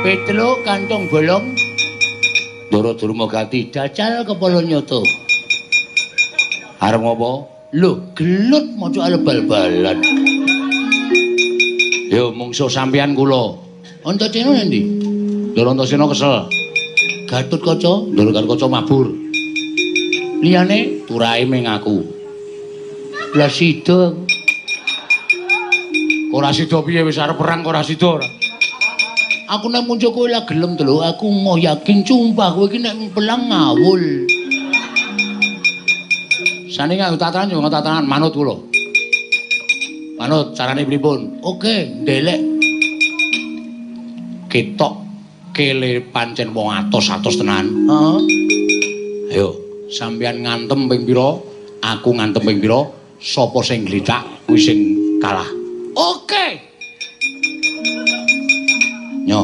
Petro kantong bolong. Ndara Durmagati dacal kepala nyoto. Arep ngopo? Lho, gelut maca bal-balan. Yo mungsuh sampeyan kula. Antasena endi? Ndara Antasena kesel. Gatotkaca, Ndara Gatotkaca mabur. Liyane turahe ming aku. Lah sida. Ora sida piye wis arep perang kok ora sida ora. Aku nek muncul kowe lah gelem to lho, aku mau yakin sumpah kowe iki nek pelang ngawul. Sane nganggo tatanan yo tatanan manut kula. Manut carane pripun? Oke, ndelek. Ketok kele pancen wong atos-atos tenan. Heeh. Ayo, sampeyan ngantem ping pira? Aku ngantem ping pira? Sapa sing glithak kuwi sing kalah. Oke. Nyo.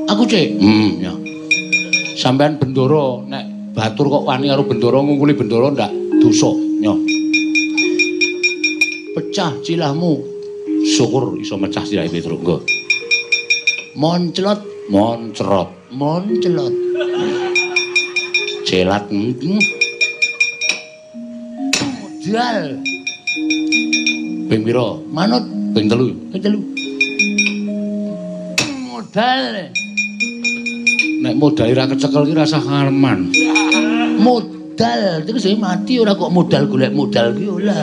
Aku cek. Nyo. Sampeyan bendoro nek batur kok wani karo bendoro ngungkuli bendoro ndak dosa, Nyo. Pecah cilahmu. Syukur iso mecah cilahe Petruk, nggo. Monclot, moncrot, monclot. Celat. Modal. Ping pira? Manut ping 3. Ping 3. Modal. Nek modal ora kecekel ki rasa karman. Modal, terus mati ora kok modal golek modal ki ora.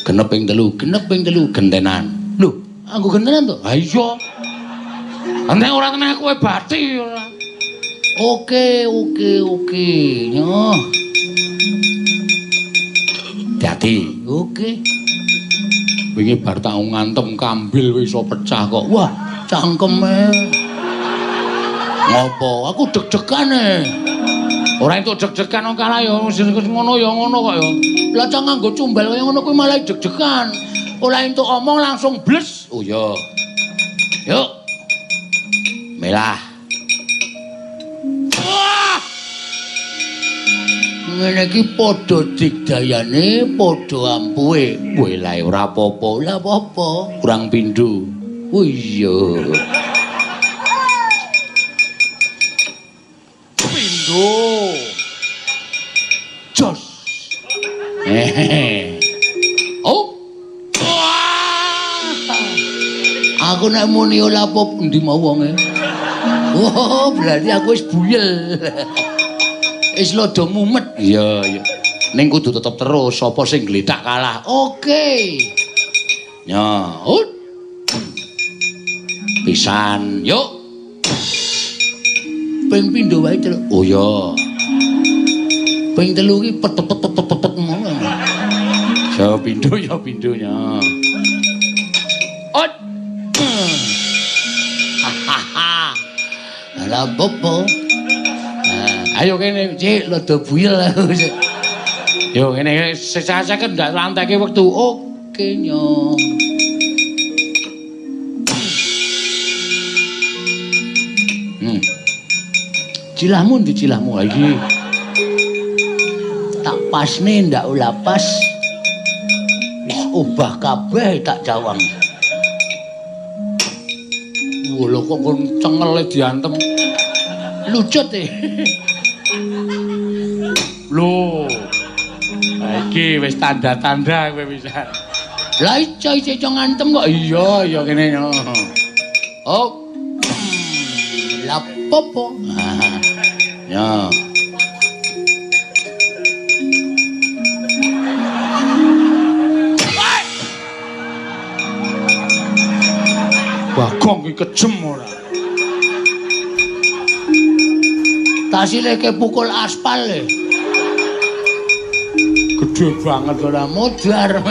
Genep ping 3 gentenan. Lho, aku gentenan to? Ha iya. Nek ora tenan kowe bati ora. Oke. Nyo. Hati. Oke. Wingi bar tak ngantem kambil wis iso pecah kok. Wah, cangkeme. Ngopo? Aku deg-degan Ora entuk deg-degan wong kalah ya ngono ya ngono kok ya. Lah cang nganggo cumbal kaya ngono kuwi malah deg-degan. Ora entuk omong langsung bles. Oh ya. Yuk. Melah. Wah! Ngene iki padha digdayane, padha ampuhe. Kowe lae ora apa-apa, lah apa-apa. Kurang pindho. Oh iya. Pindho. Jos. Oh. Aku nek muni ora apa endi mau wonge. Oh, berarti aku wis buyel. Wis lodo mumet. Iya. Ning kudu tetep terus sapa sing glethak kalah. Oke. Nyaut. Pisan, yuk. Ping pindho wae, Tru. Oh ya. Ping 3 ki pet-pet ngono. Ya pindho nya. Ot. Lah bobo. Ayo kene, Cik, lodo buyel. Yo ngene sesake ndak lanteke wektu. Oke nyo. Cilahmu ndi cilahmu iki? Tak pasne ndak ula pas. Wis obah kabeh tak jawang. Lho kok cengele diantem. Lucut Lho. Iki wis tanda-tanda kowe bisa. Lah ijo ngantem kok iya kene yo. Oh. Lah popo. Ya. Bagong iki kejem ora. Tasile kepukul aspal Gede banget ora modar.